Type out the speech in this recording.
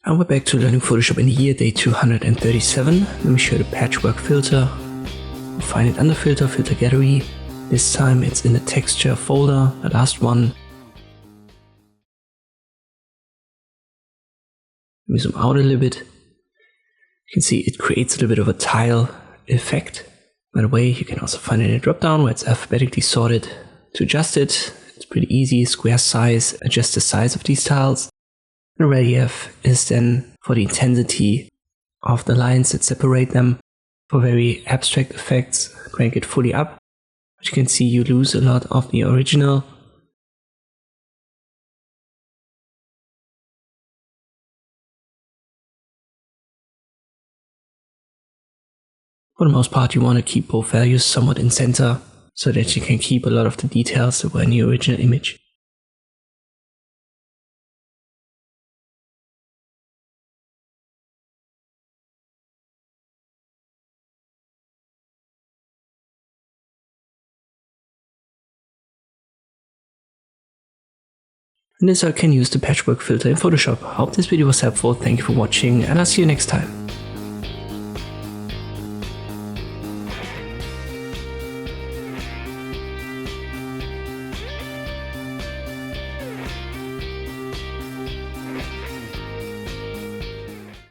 And we're back to learning Photoshop in here, day 237. Let me show you the patchwork filter. We'll find it under filter, filter gallery. This time it's in the texture folder, the last one. Let me zoom out a little bit. You can see it creates a little bit of a tile effect. By the way, you can also find it in a drop down where it's alphabetically sorted. To adjust it, it's pretty easy. Square size, adjust the size of these tiles. The relief is then for the intensity of the lines that separate them. For very abstract effects, crank it fully up. But you can see you lose a lot of the original. For the most part, you want to keep both values somewhat in center so that you can keep a lot of the details that were in the original image. And this I can use the patchwork filter in Photoshop. I hope this video was helpful, thank you for watching, and I'll see you next time.